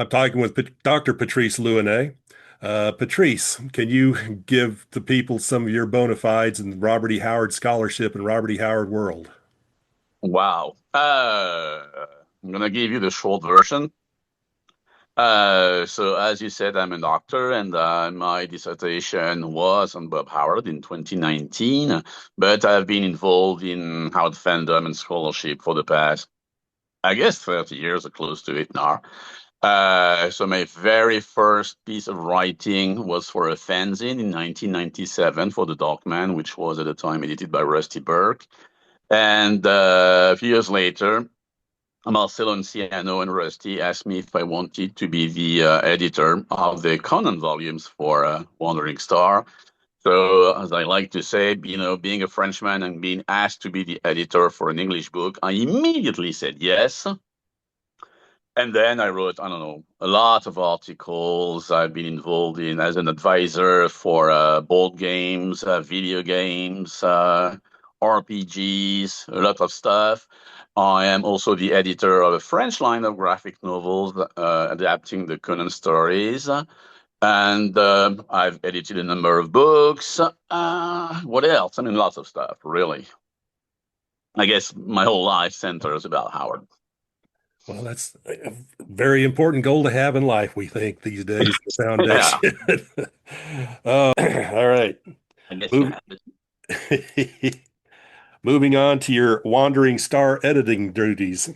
I'm talking with Dr. Patrice Louinet. Patrice, can you give the people some of your bona fides in the Robert E. Howard Scholarship and Robert E. Howard world? Wow. I'm gonna give you the short version. So as you said, I'm a doctor, and my dissertation was on Bob Howard in 2019. But I've been involved in Howard fandom and scholarship for the past, I guess, 30 years or close to it now. So my very first piece of writing was for a fanzine in 1997 for The Dark Man, which was at the time edited by Rusty Burke. And a few years later, Marcelo Anciano and Rusty asked me if I wanted to be the editor of the Conan volumes for Wandering Star. So, as I like to say, being a Frenchman and being asked to be the editor for an English book, I immediately said yes. And then I wrote, I don't know, a lot of articles. I've been involved in as an advisor for board games, video games, RPGs, a lot of stuff. I am also the editor of a French line of graphic novels adapting the Conan stories. And I've edited a number of books. What else? I mean, lots of stuff, really. I guess my whole life centers about Howard. Well, that's a very important goal to have in life, we think, these days, the Yeah, foundation. All right. I guess you Move, have it. moving on to your Wandering Star editing duties.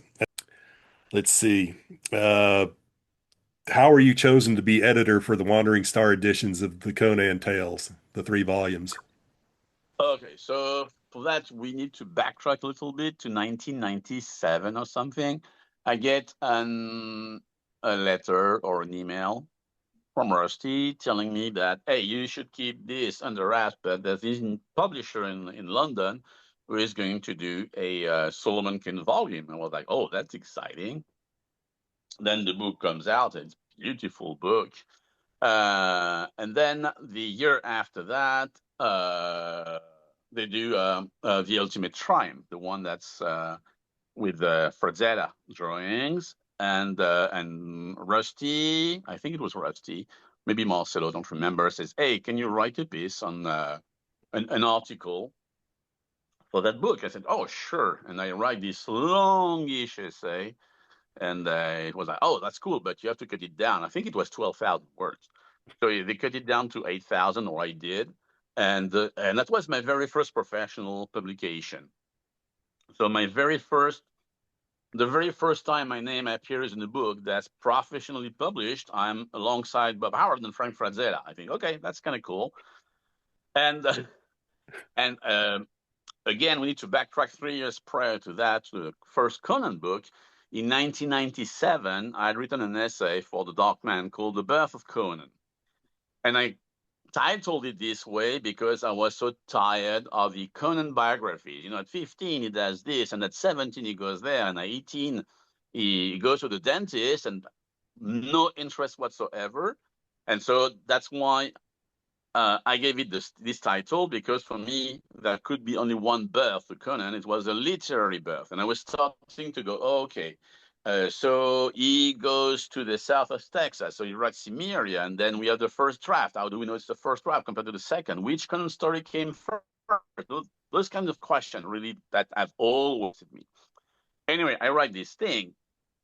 Let's see. Uh, how are you chosen to be editor for the Wandering Star editions of the Conan Tales, the three volumes? Okay, so for that, we need to backtrack a little bit to 1997 or something. I get a letter or an email from Rusty telling me that, hey, you should keep this under wraps, but there's this publisher in London who is going to do a Solomon Kane volume. I was like, oh, that's exciting. Then the book comes out. It's a beautiful book. And then the year after that, uh, they do the Ultimate Triumph, the one that's with Frazetta drawings and Rusty. I think it was Rusty, maybe Marcelo, don't remember. Says, "Hey, can you write a piece on an article for that book?" I said, "Oh, sure." And I write this longish essay, and it was like, "Oh, that's cool, but you have to cut it down." I think it was 12,000 words. So they cut it down to 8,000, or I did, and that was my very first professional publication. So the very first time my name appears in a book that's professionally published, I'm alongside Bob Howard and Frank Frazetta. I think, okay, that's kind of cool. And and again, we need to backtrack 3 years prior to that, to the first Conan book. In 1997, I had written an essay for The Dark Man called The Birth of Conan. And I titled it this way because I was so tired of the Conan biographies. At 15 he does this, and at 17 he goes there, and at 18 he goes to the dentist, and no interest whatsoever. And so that's why I gave it this title, because for me there could be only one birth to Conan. It was a literary birth, and I was starting to go, oh, okay. So he goes to the south of Texas. So he writes Samria, and then we have the first draft. How do we know it's the first draft compared to the second? Which Conan story came first? Those kinds of questions really that have always with me. Anyway, I write this thing,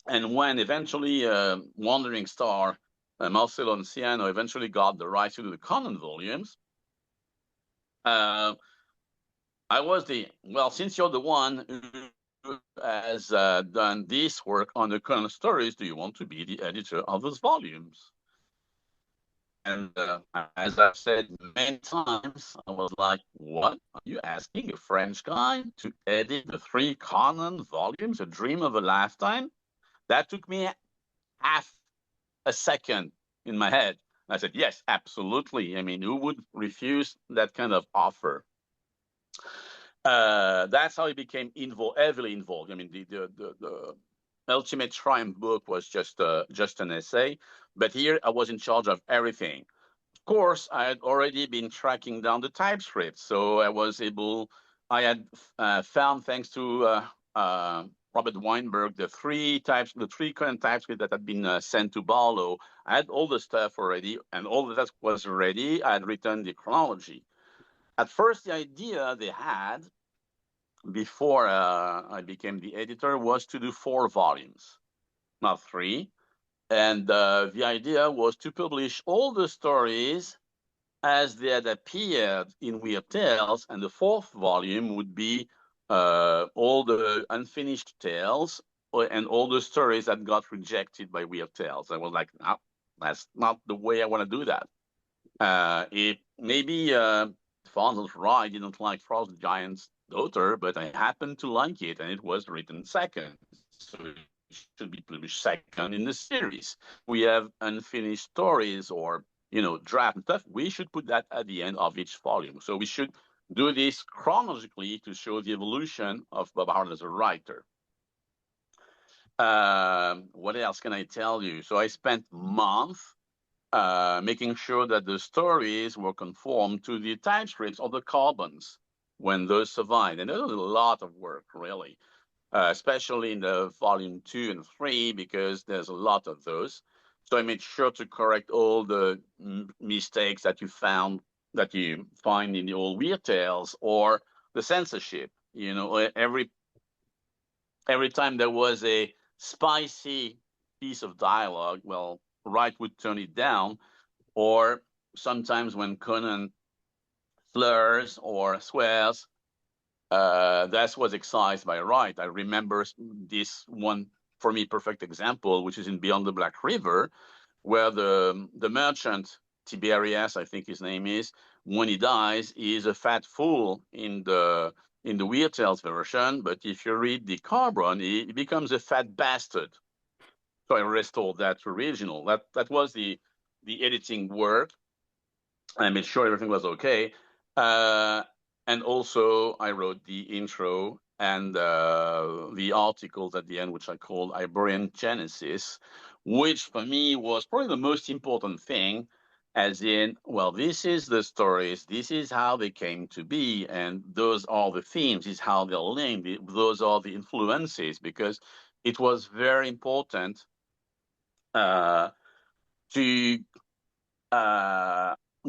and when eventually Wandering Star, Marcelo Anciano eventually got the rights to do the Conan volumes, uh, I was well, since you're the one who has done this work on the Conan stories, do you want to be the editor of those volumes? And as I've said many times, I was like, what? Are you asking a French guy to edit the three Conan volumes, a dream of a lifetime? That took me half a second in my head. I said, yes, absolutely. I mean, who would refuse that kind of offer? That's how he became heavily involved. I mean, the Ultimate Triumph book was just an essay, but here I was in charge of everything. Of course, I had already been tracking down the TypeScript, so I was able. I had found, thanks to Robert Weinberg, the three Conan typescript that had been sent to Barlo. I had all the stuff already, and all that was ready. I had written the chronology. At first, the idea they had before I became the editor was to do 4 volumes, not 3. And the idea was to publish all the stories as they had appeared in Weird Tales, and the 4th volume would be all the unfinished tales and all the stories that got rejected by Weird Tales. I was like, no, that's not the way I want to do that. It maybe Fonzo's right, I didn't like Frost Giant's Daughter, but I happened to like it, and it was written second. So it should be published second in the series. We have unfinished stories or draft and stuff. We should put that at the end of each volume. So we should do this chronologically to show the evolution of Bob Howard as a writer. What else can I tell you? So I spent months making sure that the stories were conformed to the typescripts of the carbons when those survived. And there was a lot of work, really, especially in the volume 2 and 3, because there's a lot of those. So I made sure to correct all the mistakes that you find in the old Weird Tales or the censorship. Every time there was a spicy piece of dialogue, well, Wright would turn it down, or sometimes when Conan slurs or swears, that was excised by Wright. I remember this one, for me, perfect example, which is in Beyond the Black River, where the merchant, Tiberius, I think his name is, when he dies, he is a fat fool in the Weird Tales version, but if you read the Carbon, he becomes a fat bastard. So I restored that to original. That was the editing work. I made sure everything was okay. And also I wrote the intro and the articles at the end, which I called Iberian Genesis, which for me was probably the most important thing, as in, well, this is the stories, this is how they came to be, and those are the themes, this is how they're linked, those are the influences, because it was very important to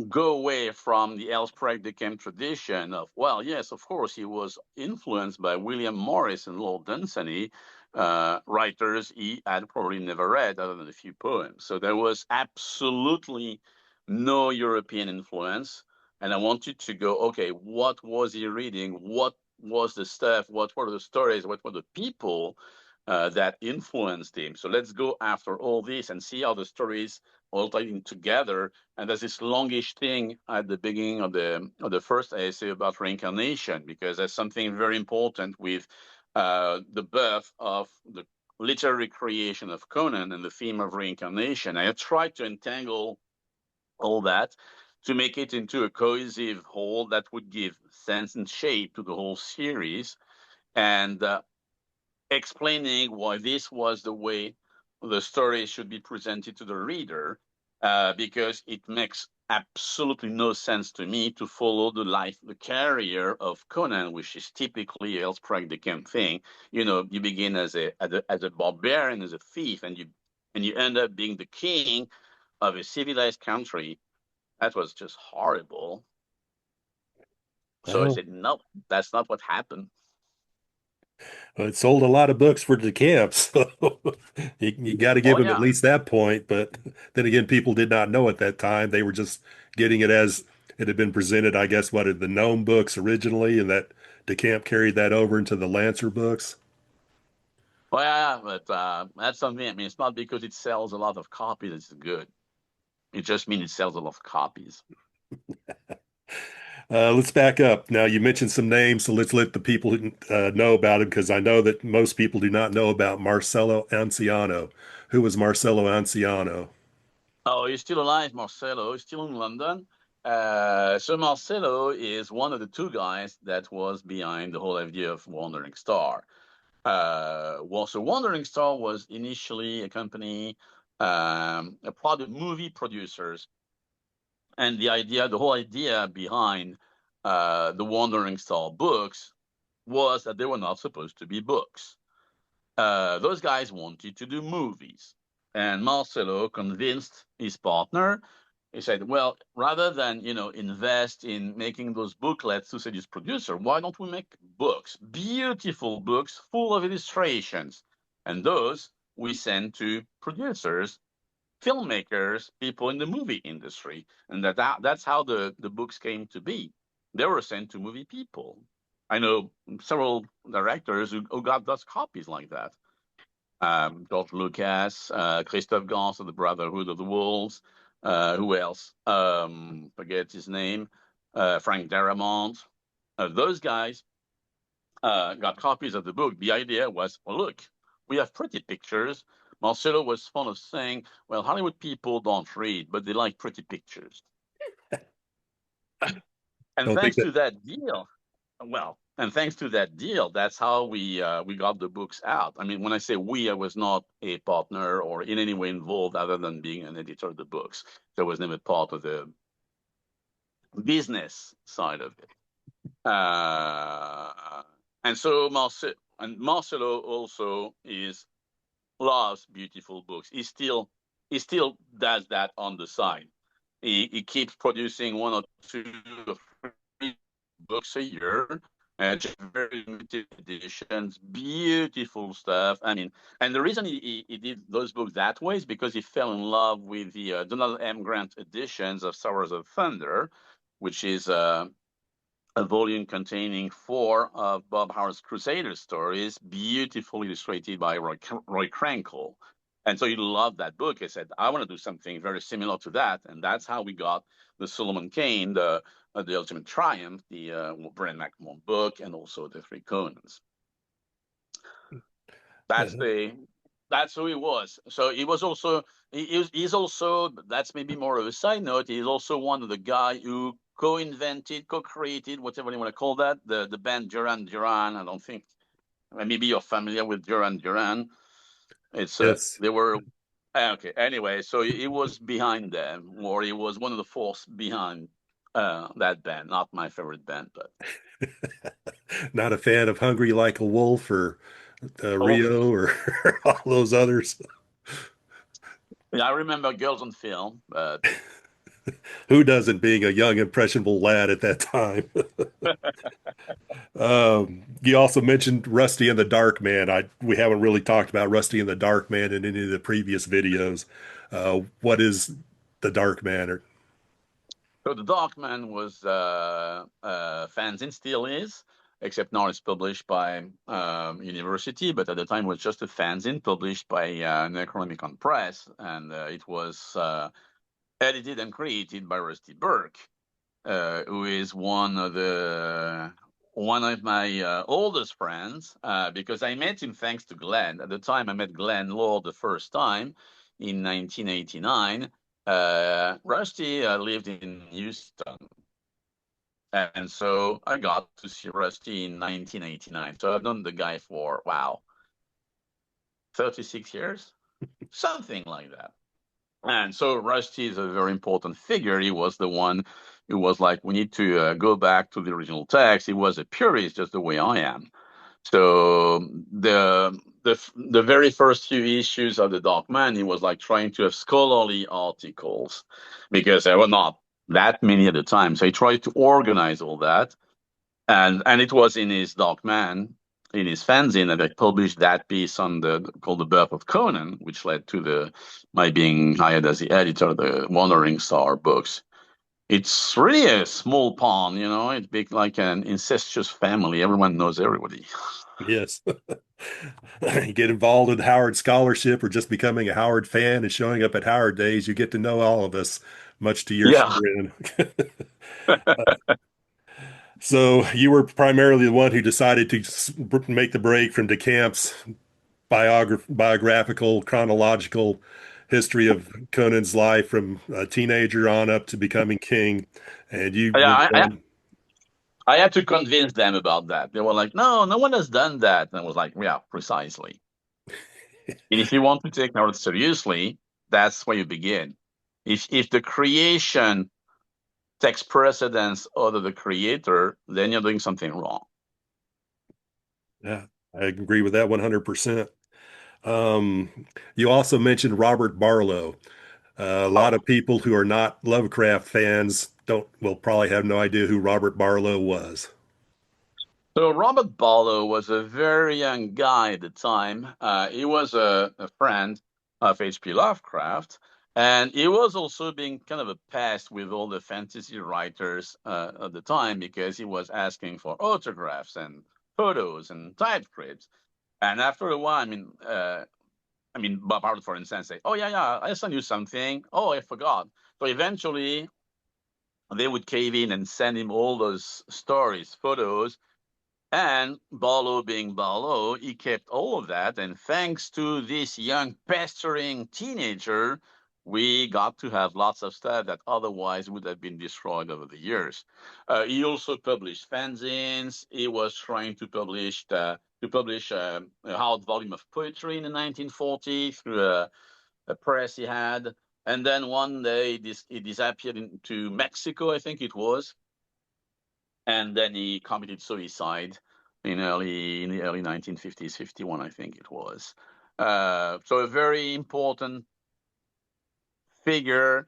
go away from the Elsprech Deckham tradition of, well, yes, of course, he was influenced by William Morris and Lord Dunsany, writers he had probably never read other than a few poems. So there was absolutely no European influence. And I wanted to go, okay, what was he reading? What was the stuff? What were the stories? What were the people that influenced him? So let's go after all this and see how the stories all tied together. And there's this longish thing at the beginning of the first essay about reincarnation, because there's something very important with the birth of the literary creation of Conan and the theme of reincarnation. I have tried to entangle all that to make it into a cohesive whole that would give sense and shape to the whole series, and explaining why this was the way the story should be presented to the reader, because it makes absolutely no sense to me to follow the career of Conan, which is typically Elsprech Deckham thing. You begin as a barbarian, as a thief, and you end up being the king of a civilized country. That was just horrible. So I Well, said, no, that's not what happened. it sold a lot of books for DeCamp, so you got to Oh give him at yeah. least that point. But then again, people did not know at that time. They were just getting it as it had been presented, I guess, what, the Gnome books originally, and that DeCamp carried that over into the Lancer books. Well, yeah, but that's something. I mean, it's not because it sells a lot of copies it's good. It just means it sells a lot of copies. Let's back up. Now, you mentioned some names, so let's let the people know about it, because I know that most people do not know about Marcello Anciano. Who was Marcello Anciano? Oh, he's still alive, Marcello. He's still in London. So Marcello is one of the 2 guys that was behind the whole idea of Wandering Star. So Wandering Star was initially a company, a product movie producers, and the whole idea behind the Wandering Star books was that they were not supposed to be books. those guys wanted to do movies. And Marcelo convinced his partner. He said, well, rather than, invest in making those booklets to seduce producer, why don't we make books, beautiful books full of illustrations? And those we send to producers, filmmakers, people in the movie industry. And that's how the books came to be. They were sent to movie people. I know several directors who got those copies like that. George Lucas, Christophe Gans of the Brotherhood of the Wolves. Who else? Forget his name. Frank Darabont. Those guys got copies of the book. The idea was, well, look, we have pretty pictures. Marcelo was fond of saying, well, Hollywood people don't read, but they like pretty pictures. And Don't think thanks that. to that deal, that's how we got the books out. I mean, when I say we, I was not a partner or in any way involved other than being an editor of the books. So I was never part of the business side of it. And so Marcelo also loves beautiful books. He still does that on the side. He keeps producing one or two or three books a year, just very limited editions, beautiful stuff. I mean, and the reason he did those books that way is because he fell in love with the Donald M. Grant editions of Sowers of Thunder, which is a volume containing 4 of Bob Howard's Crusader stories, beautifully illustrated by Roy Krenkel. And so he loved that book. He said, I want to do something very similar to that. And that's how we got the Solomon Kane, the Ultimate Triumph, the Brian McMahon book, and also the 3 Conans. That's Uh, the that's who he was. So he was also he's also, that's maybe more of a side note. He's also one of the guy who co-invented, co-created, whatever you want to call that, the band Duran Duran. I don't think maybe you're familiar with Duran Duran. It's yes. they were okay. Anyway, so he was behind them, or he was one of the force behind that band. Not my favorite band, but Not a fan of Hungry Like a Wolf or oh Rio or all those others. yeah, I remember Girls on Film, but Who doesn't, being a young, impressionable lad at that time? You also mentioned Rusty and the Dark Man. We haven't really talked about Rusty and the Dark Man in any of the previous videos. What is the Dark Man? So the Darkman was fanzine, still is, except now it's published by university, but at the time it was just a fanzine published by Necronomicon Press, and it was edited and created by Rusty Burke, who is one of my oldest friends, because I met him thanks to Glenn. At the time, I met Glenn Lord the first time in 1989. Rusty lived in Houston. And so I got to see Rusty in 1989. So I've known the guy for, wow, 36 years, something like that. And so Rusty is a very important figure. He was the one who was like, we need to go back to the original text. He was a purist, just the way I am. So the very first few issues of the Dark Man, he was like trying to have scholarly articles because there were not that many at the time. So he tried to organize all that, and it was in his Dark Man, in his fanzine, that I published that piece on the called The Birth of Conan, which led to my being hired as the editor of the Wandering Star books. It's really a small pond, It's big, like an incestuous family. Everyone knows everybody. Yes. Get involved in Howard scholarship or just becoming a Howard fan and showing up at Howard Days, you get to know all of us, much to your Yeah. chagrin. So you were primarily the one who decided to make the break from DeCamp's biographical, chronological history of Conan's life from a teenager on up to becoming king. And you Yeah, moved I, on. I had to convince them about that. They were like, no, no one has done that. And I was like, yeah, precisely. And if you want to take art seriously, that's where you begin. If the creation takes precedence over the creator, then you're doing something wrong. Yeah, I agree with that 100%. Um, you also mentioned Robert Barlow. A lot Oh, of people who are not Lovecraft fans don't will probably have no idea who Robert Barlow was. so Robert Barlo was a very young guy at the time. He was a friend of H.P. Lovecraft, and he was also being kind of a pest with all the fantasy writers at the time because he was asking for autographs and photos and typescripts. And after a while, Bob Harwood, for instance, say, "Oh yeah, I sent you something. Oh, I forgot." So eventually, they would cave in and send him all those stories, photos, and Barlow being Barlow, he kept all of that. And thanks to this young, pestering teenager, we got to have lots of stuff that otherwise would have been destroyed over the years. He also published fanzines. He was trying to publish a hard volume of poetry in the 1940s through a press he had. And then one day he disappeared into Mexico, I think it was, and then he committed suicide in the early 1950s, 51, I think it was. So a very important figure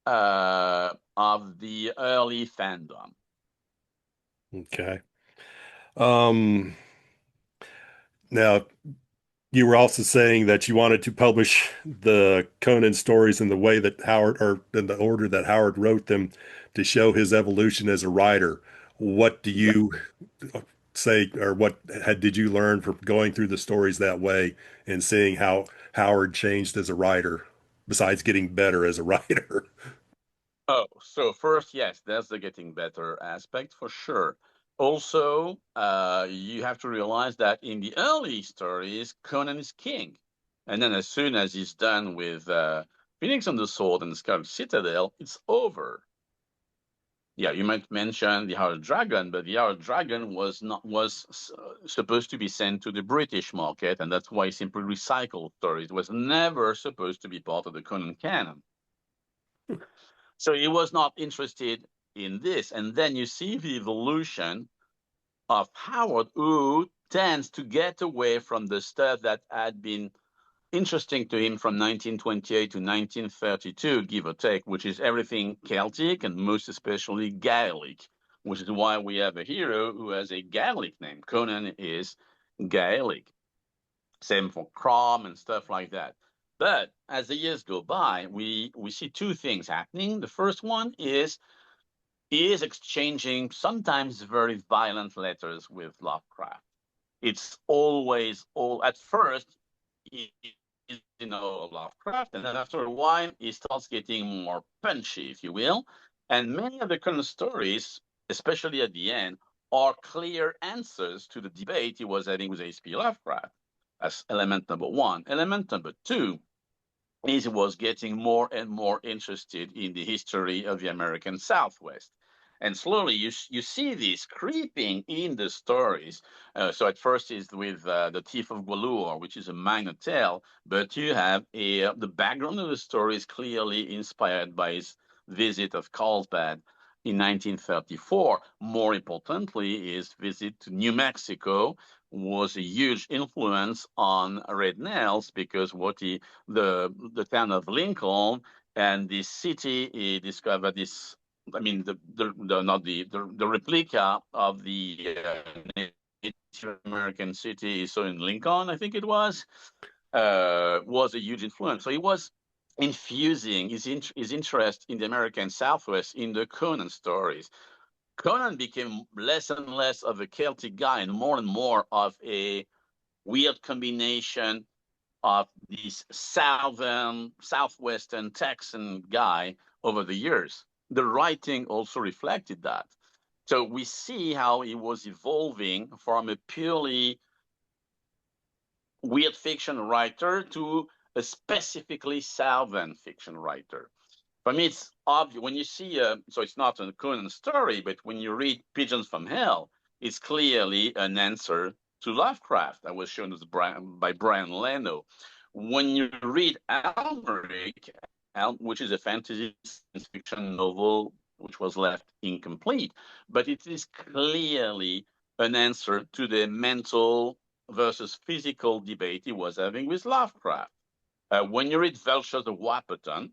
of the early fandom. Okay. Um, now you were also saying that you wanted to publish the Conan stories in the way that Howard, or in the order that Howard wrote them, to show his evolution as a writer. What do Yeah. you say, or did you learn from going through the stories that way and seeing how Howard changed as a writer, besides getting better as a writer? Oh, so first, yes, that's the getting better aspect for sure. Also, you have to realize that in the early stories, Conan is king. And then as soon as he's done with Phoenix on the Sword and Scarlet Citadel, it's over. Yeah, you might mention the Howard Dragon, but the Howard Dragon was supposed to be sent to the British market, and that's why simply recycled stories. It was never supposed to be part of the Conan canon. So he was not interested in this. And then you see the evolution of Howard, who tends to get away from the stuff that had been interesting to him from 1928 to 1932, give or take, which is everything Celtic and most especially Gaelic, which is why we have a hero who has a Gaelic name. Conan is Gaelic. Same for Crom and stuff like that. But as the years go by, we see two things happening. The first one is he is exchanging sometimes very violent letters with Lovecraft. It's always all at first Lovecraft, and then after a while he starts getting more punchy, if you will. And many of the current stories, especially at the end, are clear answers to the debate he was having with H.P. Lovecraft. That's element number one. Element number two is he was getting more and more interested in the history of the American Southwest. And slowly you see this creeping in the stories. So at first is with the Thief of Gwalur, which is a minor tale, but you have the background of the story is clearly inspired by his visit of Carlsbad in 1934. More importantly, his visit to New Mexico was a huge influence on Red Nails because the town of Lincoln and the city he discovered this. I mean, the not the replica of the Native American city. So in Lincoln, I think it was a huge influence. So he was infusing his interest in the American Southwest in the Conan stories. Conan became less and less of a Celtic guy and more of a weird combination of this southwestern Texan guy over the years. The writing also reflected that. So we see how he was evolving from a purely weird fiction writer to a specifically southern fiction writer. For me, it's obvious when you see, so it's not a Conan story, but when you read Pigeons from Hell, it's clearly an answer to Lovecraft that was shown by Brian Leno. When you read Almuric, which is a fantasy science fiction novel which was left incomplete, but it is clearly an answer to the mental versus physical debate he was having with Lovecraft. When you read Vultures of Wahpeton,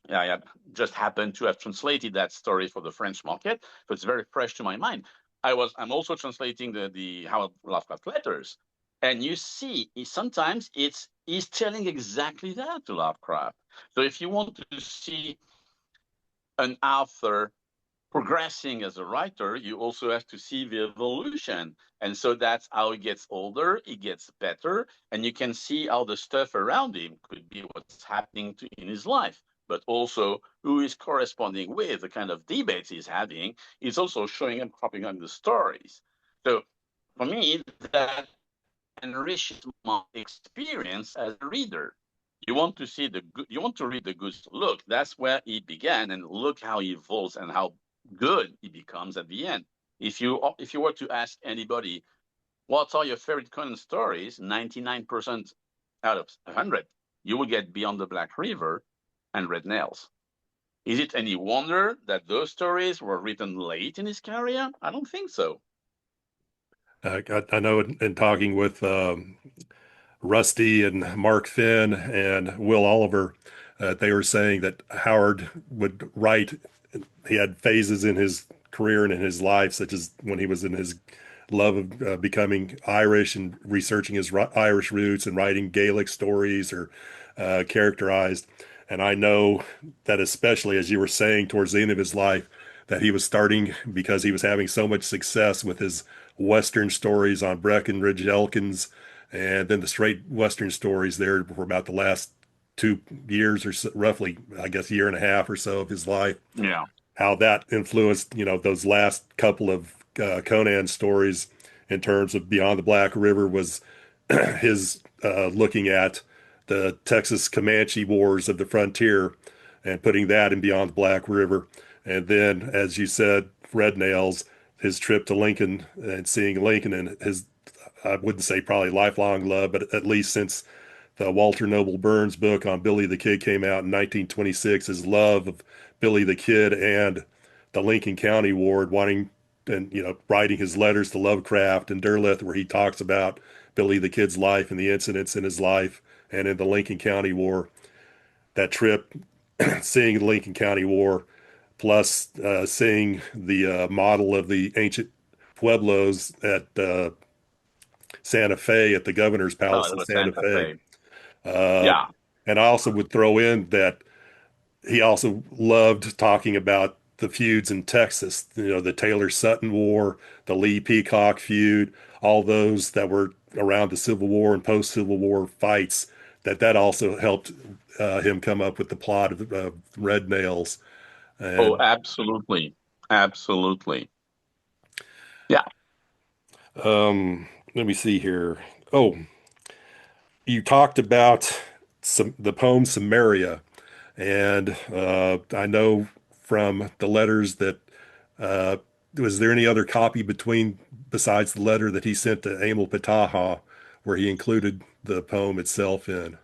I just happened to have translated that story for the French market, so it's very fresh to my mind. I'm also translating the Howard Lovecraft letters, and you see sometimes he's telling exactly that to Lovecraft. So if you want to see an author progressing as a writer, you also have to see the evolution. And so that's how he gets older, he gets better, and you can see how the stuff around him could be what's happening in his life, but also who is corresponding with the kind of debates he's having is also showing up, cropping up in the stories. So for me, that enriches my experience as a reader. You want to see the good, you want to read the good. Look, that's where he began, and look how he evolves and how good he becomes at the end. If you were to ask anybody, what are your favorite Conan stories, 99% out of 100, you will get Beyond the Black River and Red Nails. Is it any wonder that those stories were written late in his career? I don't think so. I know in talking with Rusty and Mark Finn and Will Oliver, they were saying that Howard would write. He had phases in his career and in his life, such as when he was in his love of becoming Irish and researching his Irish roots and writing Gaelic stories or characterized. And I know that especially as you were saying towards the end of his life, that he was starting because he was having so much success with his Western stories on Breckenridge Elkins, and then the straight Western stories there for about the last 2 years or so, roughly, I guess, a year and a half or so of his life. Yeah. How that influenced, those last couple of Conan stories in terms of Beyond the Black River was his looking at the Texas Comanche Wars of the frontier and putting that in Beyond the Black River. And then, as you said, Red Nails, his trip to Lincoln and seeing Lincoln and his, I wouldn't say probably lifelong love, but at least since the Walter Noble Burns book on Billy the Kid came out in 1926, his love of Billy the Kid and the Lincoln County War, wanting and writing his letters to Lovecraft and Derleth, where he talks about Billy the Kid's life and the incidents in his life and in the Lincoln County War. That trip, seeing the Lincoln County War, plus seeing the model of the ancient pueblos at Santa Fe at the governor's Oh, palace it in was Santa Santa Fe. Fe. Uh, Yeah. and I also would throw in that he also loved talking about the feuds in Texas, the Taylor Sutton War, the Lee Peacock feud, all those that were around the Civil War and post-Civil War fights, that also helped him come up with the plot of Red Nails. Oh, And absolutely. Absolutely. Yeah. let me see here. Oh, you talked about the poem Samria. And I know from the letters that uh, was there any other copy besides the letter that he sent to Emil Pitaha where he included the poem itself in?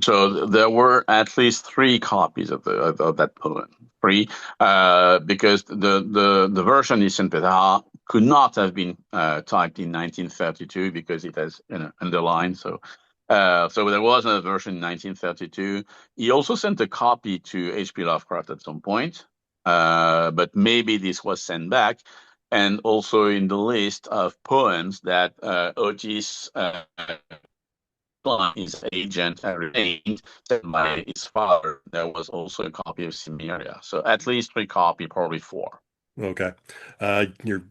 So there were at least three copies of that poem. Three, because the version in Saint Peter could not have been typed in 1932 because it has underlined. So there was a version in 1932. He also sent a copy to H.P. Lovecraft at some point, but maybe this was sent back. And also in the list of poems that Otis his agent remained sent by his father. There was also a copy of Samria. So at least three copy, probably four. Okay. Your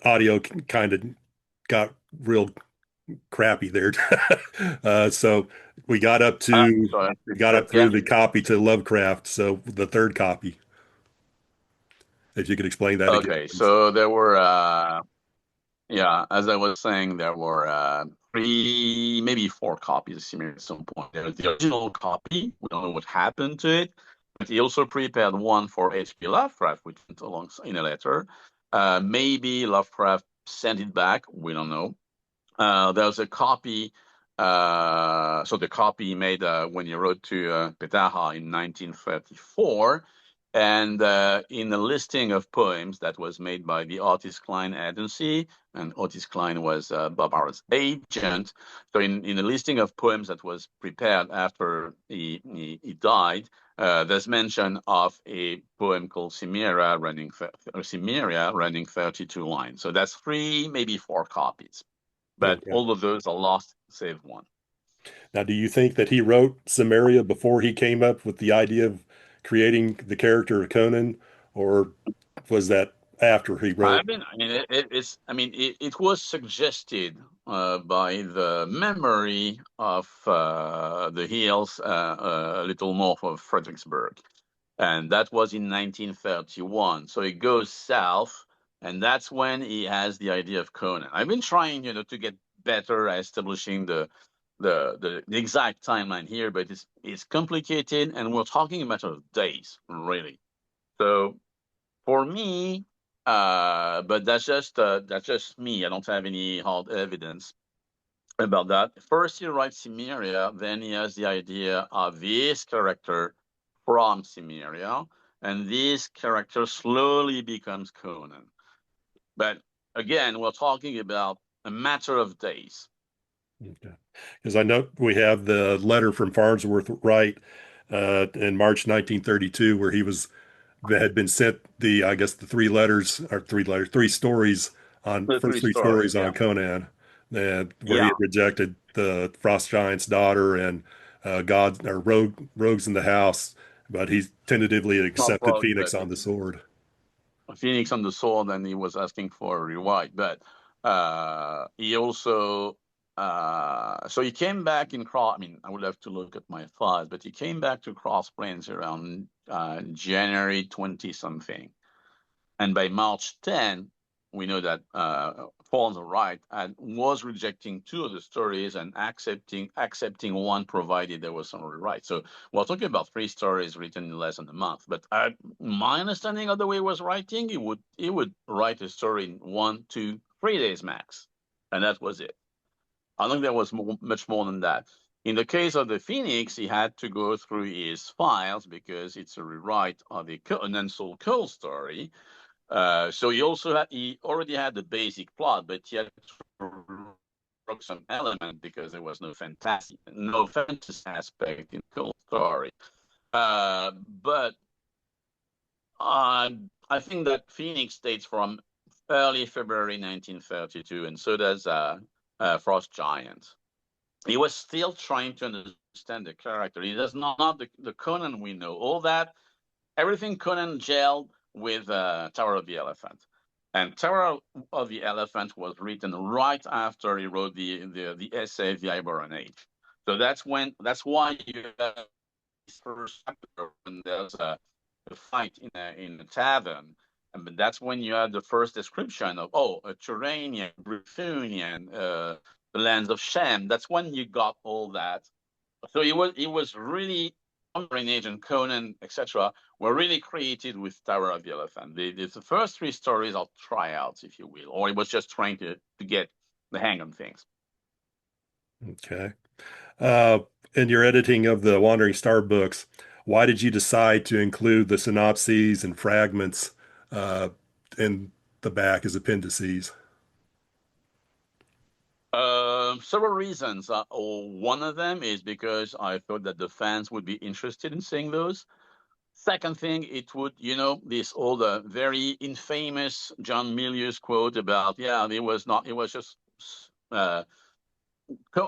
audio kind of got real crappy there. So we got up to So we got up through again, the copy to Lovecraft. So the third copy, if you could explain that again, okay. please. So there were, yeah, as I was saying, there were three, maybe four copies of Samria at some point. There was the original copy. We don't know what happened to it, but he also prepared one for H.P. Lovecraft, which went along in a letter. Maybe Lovecraft sent it back. We don't know. There's a copy. So the copy he made when he wrote to Petaha in 1934, And in the listing of poems that was made by the Otis Klein agency, and Otis Klein was Bob Hart's agent. So in the listing of poems that was prepared after he died, there's mention of a poem called Cimmeria running 32 lines. So that's three, maybe four copies. But Okay. all of those are lost save one. Now, do you think that he wrote Samria before he came up with the idea of creating the character of Conan, or was that after he wrote? It was suggested by the memory of the hills a little north of Fredericksburg, and that was in 1931. So it goes south, and that's when he has the idea of Conan. I've been trying, to get better at establishing the exact timeline here, but it's complicated, and we're talking a matter of days, really. So for me, but that's just me. I don't have any hard evidence about that. First, he writes Cimmeria, then he has the idea of this character from Cimmeria, and this character slowly becomes Conan. But again, we're talking about a matter of days. Okay. Because I know we have the letter from Farnsworth Wright in March 1932, where he was had been sent I guess the three stories on The first three three stories, stories yeah, on Conan, where he yeah, had rejected the Frost Giant's daughter and God or rogues in the house, but he tentatively not accepted rogue, Phoenix but on the sword. Phoenix on the sword, and he was asking for a rewrite. But he also so he came back in cross. I mean, I would have to look at my files, but he came back to Cross Plains around January 20 something. And by March 10, we know that Fawns Wright was rejecting two of the stories and accepting one provided there was some rewrite. So we're talking about three stories written in less than a month. But my understanding of the way he was writing, he would write a story in 1, 2, 3 days max, and that was it. I think there was much more than that. In the case of the Phoenix, he had to go through his files because it's a rewrite of the Conan Soul Cole story, so he already had the basic plot, but he had to work some element because there was no fantasy aspect in the whole story. But I think that Phoenix dates from early February 1932, and so does Frost Giant. He was still trying to understand the character. He does not the Conan we know. All that everything Conan gelled with Tower of the Elephant. And Tower of the Elephant was written right after he wrote the essay The Iberian Age. So that's why you have this first chapter when there's a fight in a tavern. And that's when you have the first description of a Turanian, Brythunian, the lands of Shem. That's when you got all that. So it was really Wandering Agent Conan, etc., were really created with Tower of the Elephant. The first three stories are tryouts, if you will, or it was just trying to get the hang of things. Okay. Uh, in your editing of the Wandering Star books, why did you decide to include the synopses and fragments uh, in the back as appendices? Several reasons. One of them is because I thought that the fans would be interested in seeing those. Second thing, it would, this old, very infamous John Milius quote about, yeah, it was just uh,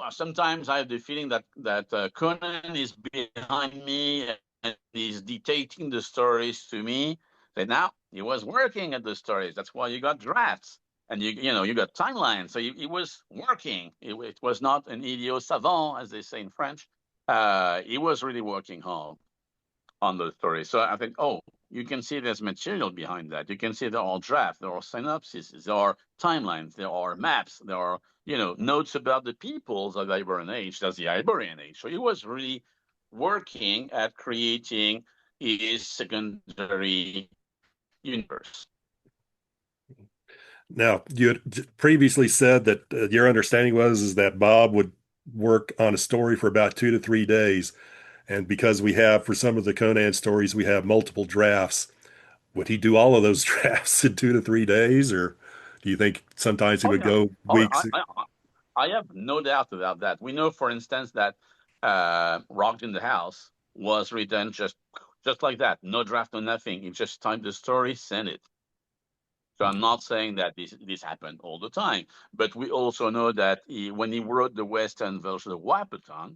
sometimes I have the feeling that Conan is behind me and he's dictating the stories to me. That now he was working at the stories. That's why you got drafts and you got timelines. So he was working. It was not an idiot savant, as they say in French. He was really working hard on the story. So I think, you can see there's material behind that. You can see there are drafts, there are synopses, there are timelines, there are maps, there are notes about the peoples of the Iberian Age. That's the Iberian Age. So he was really working at creating his secondary universe. Now, you had previously said that your understanding was is that Bob would work on a story for about 2 to 3 days. And because we have, for some of the Conan stories, we have multiple drafts, would he do all of those drafts in 2 to 3 days? Or do you think sometimes he Oh would yeah. go Oh, weeks? I have no doubt about that. We know, for instance, that "Rocked in the House" was written just like that, no draft, no nothing. He just typed the story, sent it. So I'm not saying that this happened all the time, but we also know that when he wrote the Western version of Wahpeton,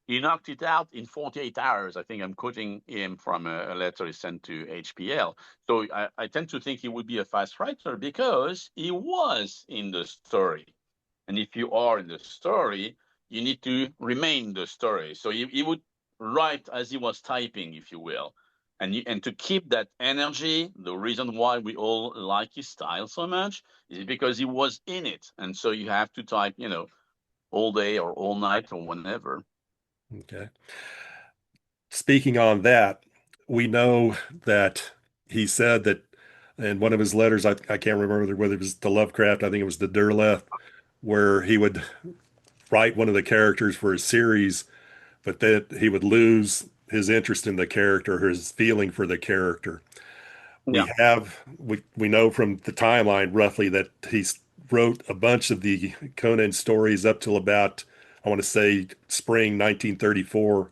he knocked it out in 48 hours. I think I'm quoting him from a letter he sent to HPL. So I tend to think he would be a fast writer because he was in the story. And if you are in the story, you need to remain the story. So he would write as he was typing, if you will. And to keep that energy, the reason why we all like his style so much is because he was in it. And so you have to type, all day or all night or whenever. Okay. Speaking on that, we know that he said that in one of his letters, I can't remember whether it was to Lovecraft, I think it was to Derleth, where he would write one of the characters for a series, but that he would lose his interest in the character, his feeling for the character. Yeah. We know from the timeline roughly that he wrote a bunch of the Conan stories up till about, I want to say, spring 1934,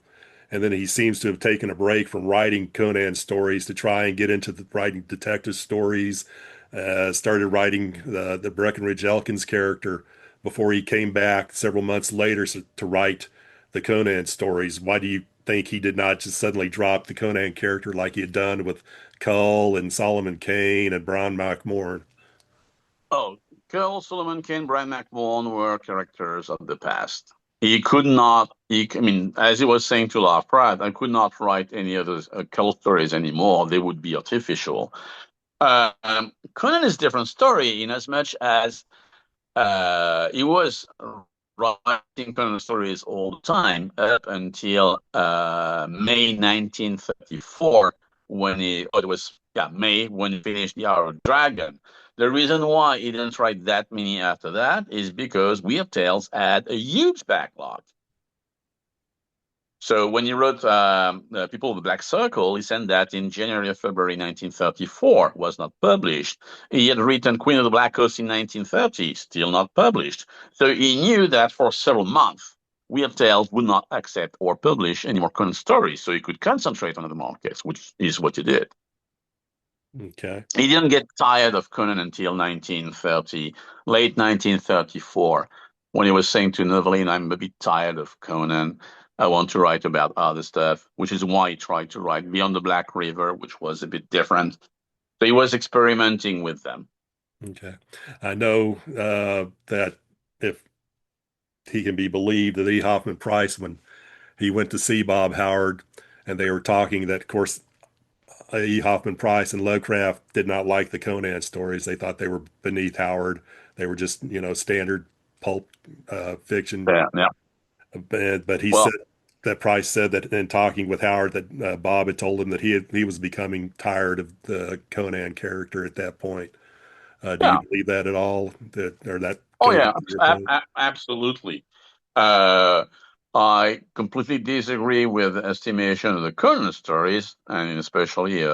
and then he seems to have taken a break from writing Conan stories to try and get into writing detective stories. Started writing the Breckenridge Elkins character before he came back several months later to write the Conan stories. Why do you think he did not just suddenly drop the Conan character like he had done with Cull and Solomon Kane and Brian McMorn? Oh, Carl Solomon Kane, Brian McMahon were characters of the past. He could not, I mean, as he was saying to Lovecraft, I could not write any other Cull stories anymore. They would be artificial. Conan is a different story in as much as he was writing Conan stories all the time up until May 1934 when it was, yeah, May when he finished The Hour of Dragon. The reason why he didn't write that many after that is because Weird Tales had a huge backlog. So when he wrote People of the Black Circle, he sent that in January or February 1934, was not published. He had written Queen of the Black Coast in 1930, still not published. So he knew that for several months, Weird Tales would not accept or publish any more Conan stories, so he could concentrate on other markets, which is what he did. Okay. He didn't get tired of Conan until 1930, late 1934, when he was saying to Noveline, I'm a bit tired of Conan. I want to write about other stuff, which is why he tried to write Beyond the Black River, which was a bit different. So he was experimenting with them. Okay. I know that if he can be believed, that E. Hoffman Price, when he went to see Bob Howard and they were talking, that, of course, E. Hoffman Price and Lovecraft did not like the Conan stories. They thought they were beneath Howard. They were just, standard pulp fiction. Yeah, yeah. But he Well, said that Price said that in talking with Howard that Bob had told him that he was becoming tired of the Conan character at that point. Do you yeah. believe that at all? That Oh, goes yeah, to your point? absolutely. Uh, I completely disagree with the estimation of the Conan stories, and especially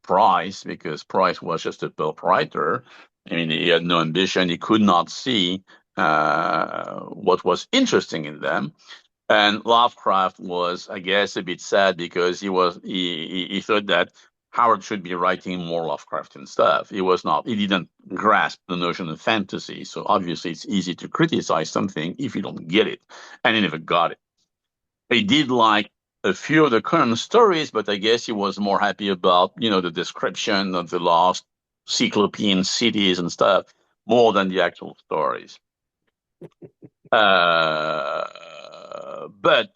Price, because Price was just a pulp writer. I mean, he had no ambition. He could not see what was interesting in them. And Lovecraft was, I guess, a bit sad because he thought that Howard should be writing more Lovecraftian stuff. He was not. He didn't grasp the notion of fantasy. So obviously, it's easy to criticize something if you don't get it, and he never got it. He did like a few of the current stories, but I guess he was more happy about the description of the lost Cyclopean cities and stuff more than the actual stories. But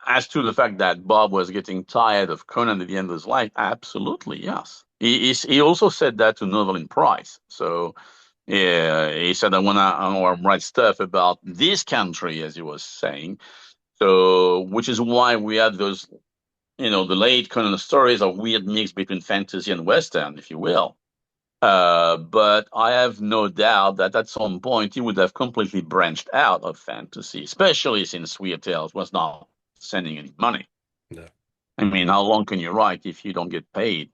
as to the fact that Bob was getting tired of Conan at the end of his life, absolutely, yes. He also said that to Novelin Price. So yeah, he said, I want to write stuff about this country, as he was saying. So, which is why we had those, the late Conan stories, a weird mix between fantasy and Western, if you will. But I have no doubt that at some point he would have completely branched out of fantasy, especially since Weird Tales was not sending any money. No. I mean, how long can you write if you don't get paid?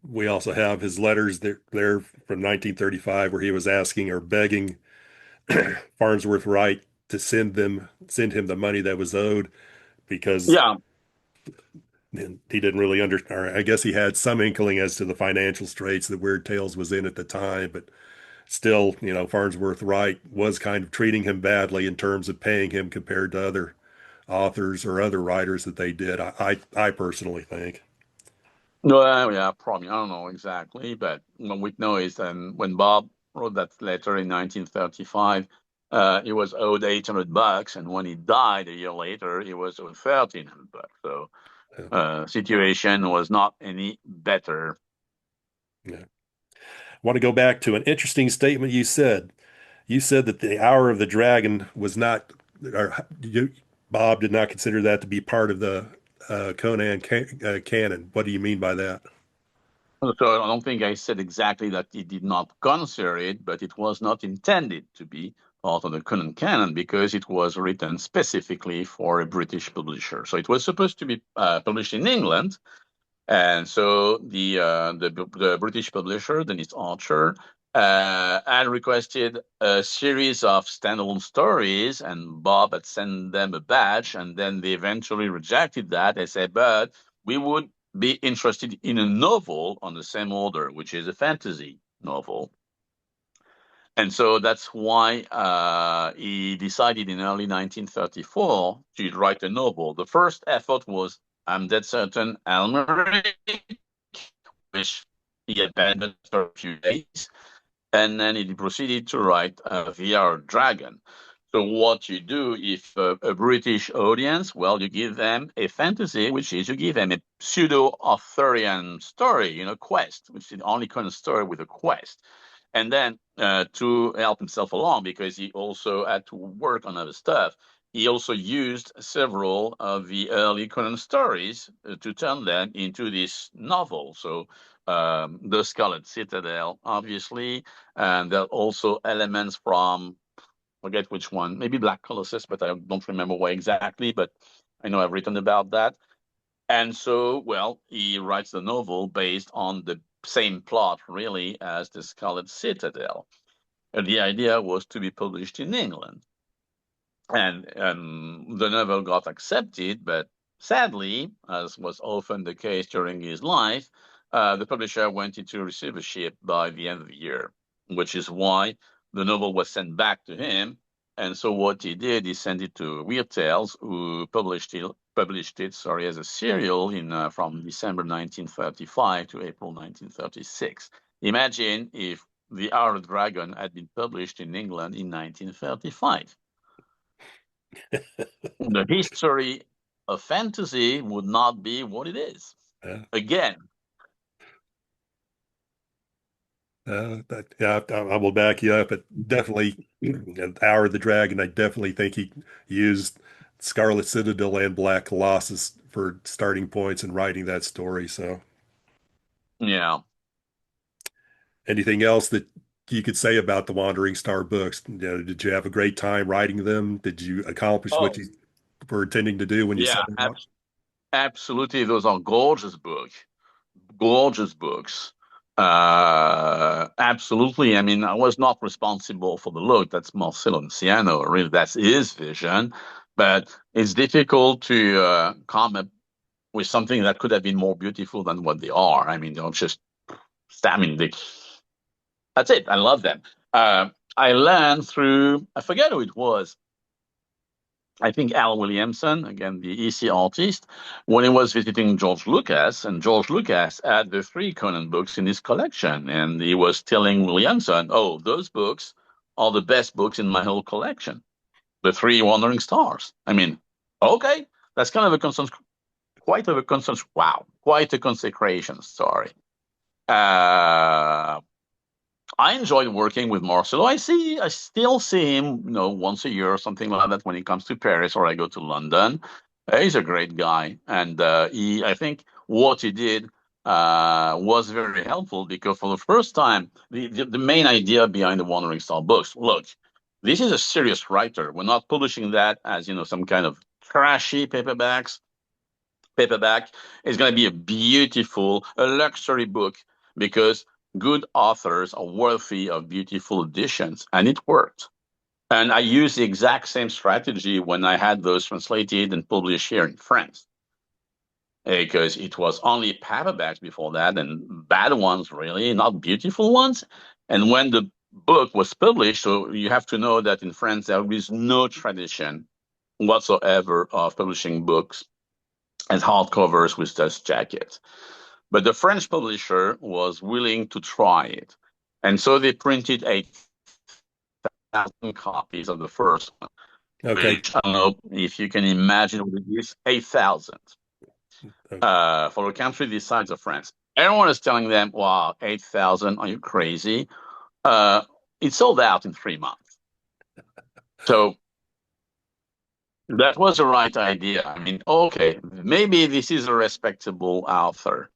We also have his letters there from 1935 where he was asking or begging Farnsworth Wright to send him the money that was owed because Yeah. he didn't really understand, or I guess he had some inkling as to the financial straits that Weird Tales was in at the time, but still, Farnsworth Wright was kind of treating him badly in terms of paying him compared to other authors or other writers that they did. I personally think. No, yeah, probably. I don't know exactly, but what we know is when Bob wrote that letter in 1935, he was owed $800, and when he died a year later, he was owed $1,300. So, Yeah, situation was not any better. yeah. I want to go back to an interesting statement you said. You said that the Hour of the Dragon was not, or Bob did not consider that to be part of the canon. What do you mean by that? So I don't think I said exactly that he did not consider it, but it was not intended to be part of the Conan canon because it was written specifically for a British publisher. So it was supposed to be published in England, and so the British publisher, Dennis Archer, had requested a series of standalone stories, and Bob had sent them a batch, and then they eventually rejected that. They said, but we would be interested in a novel on the same order, which is a fantasy novel. And so that's why he decided in early 1934 to write a novel. The first effort was, I'm dead certain, Almuric, which he abandoned for a few days. And then he proceeded to write VR Dragon. So what you do if a British audience, well, you give them a fantasy, which is you give them a pseudo-Arthurian story, quest, which is the only kind of story with a quest. And then to help himself along, because he also had to work on other stuff, he also used several of the early Conan stories to turn them into this novel. So the Scarlet Citadel, obviously, and there are also elements from, forget which one, maybe Black Colossus, but I don't remember why exactly, but I know I've written about that. And so, well, he writes the novel based on the same plot, really, as the Scarlet Citadel. And the idea was to be published in England. And the novel got accepted, but sadly, as was often the case during his life, the publisher went into receivership by the end of the year, which is why the novel was sent back to him. And so what he did, he sent it to Weird Tales, who published it, sorry, as a serial in from December 1935 to April 1936. Imagine if The Hour of the Dragon had been published in England in 1935. The history of fantasy would not be what it is. Uh, Again, yeah, I will back you up. But definitely, Hour of the Dragon, I definitely think he used Scarlet Citadel and Black Colossus for starting points in writing that story. So, yeah. anything else that you could say about the Wandering Star books? Did you have a great time writing them? Did you accomplish what Oh, you were intending to do when you yeah, set out? absolutely. Those are gorgeous books. Gorgeous books. Absolutely. I mean, I was not responsible for the look. That's Marcelo Ciano. Really, that's his vision. But it's difficult to come up with something that could have been more beautiful than what they are. I mean, they're just, I mean, that's it. I love them. I learned through, I forget who it was. I think Al Williamson, again, the EC artist, when he was visiting George Lucas, and George Lucas had the three Conan books in his collection. And he was telling Williamson, oh, those books are the best books in my whole collection. The three Wandering Stars. I mean, okay, that's kind of a quite of a wow, quite a consecration story. Uh, I enjoyed working with Marcelo. I still see him, once a year or something like that when he comes to Paris or I go to London. He's a great guy, and I think what he did was very helpful because for the first time, the main idea behind the Wandering Star books. Look, this is a serious writer. We're not publishing that as some kind of trashy paperback. It's going to be a beautiful, a luxury book because good authors are worthy of beautiful editions, and it worked. And I used the exact same strategy when I had those translated and published here in France, because it was only paperbacks before that, and bad ones, really, not beautiful ones. And when the book was published, so you have to know that in France there is no tradition whatsoever of publishing books as hardcovers with dust jackets. But the French publisher was willing to try it. And so they printed 8,000 copies of the first one, Okay. which I don't know if you can imagine what it is, 8,000 for a country the size of France. Everyone is telling them, wow, 8,000, are you crazy? It sold out in 3 months. So that was the right idea. I mean, okay, maybe this is a respectable author.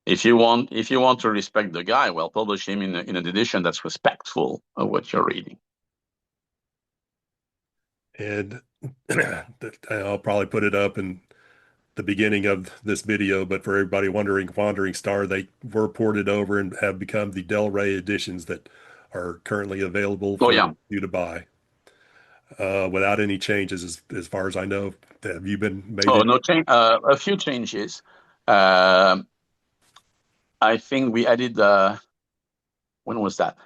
If you want to respect the guy, well, publish him in an edition that's respectful of what you're reading. And I'll probably put it up in the beginning of this video, but for everybody wondering, Wandering Star, they were ported over and have become the Del Rey editions that are currently available Oh for yeah. you to buy without any changes, as far as I know. Have you been made Oh, it? no change. A few changes. Uh, I think we added. When was that?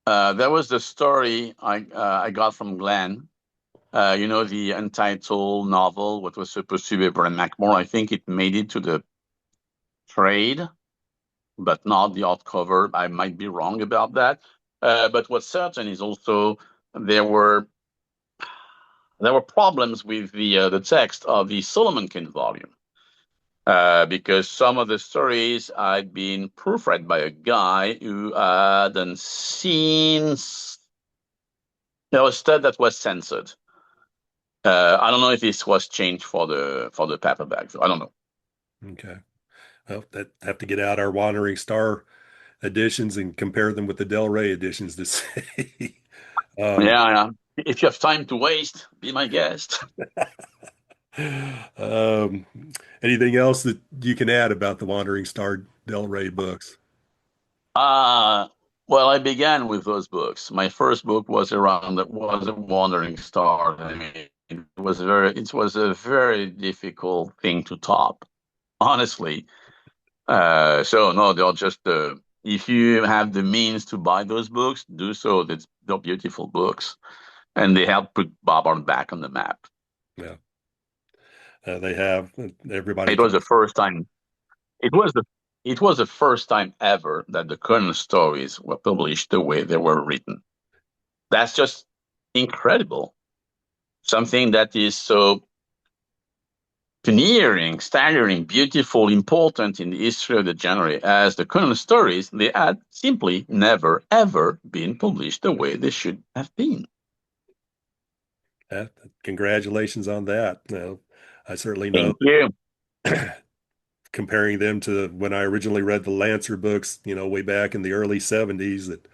There was the story I got from Glenn. The untitled novel, what was supposed to be Bram Mackmore. I think it made it to the trade, but not the hardcover. I might be wrong about that. But what's certain is also there were problems with the text of the Solomon Kane volume. Because some of the stories had been proofread by a guy who hadn't seen a stud that was censored. I don't know if this was changed for the paperback. I don't know. Okay. Well, that have to get out our Wandering Star editions and compare them with the Del Rey editions to see. Yeah, yeah. If you have time to waste, be my guest. Um, anything else that you can add about the Wandering Star Del Rey books? Uh well, I began with those books. My first book was a Wandering Star. I mean, it was a very difficult thing to top, honestly. So no, they're just if you have the means to buy those books, do so. They're beautiful books, and they help put Bob back on the map. Yeah, they have. Everybody It was talks. the first time. It was the it was the first time ever that the Conan stories were published the way they were written. That's just incredible. Something that is so pioneering, staggering, beautiful, important in the history of the genre as the Conan stories, they had simply never, ever been published the way they should have been. Yeah, congratulations on that. I certainly know Thank you. comparing them to when I originally read the Lancer books, way back in the early 70s, that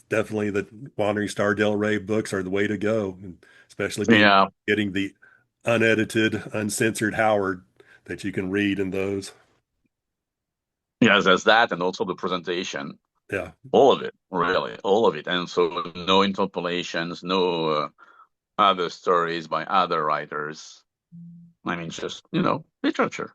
definitely the Wandering Star Del Rey books are the way to go, and especially Yeah, getting the unedited, uncensored Howard that you can read in those. yes, there's that, and also the presentation. Yeah. All of it, really, all of it. And so no interpolations, no other stories by other writers. I mean, just, literature.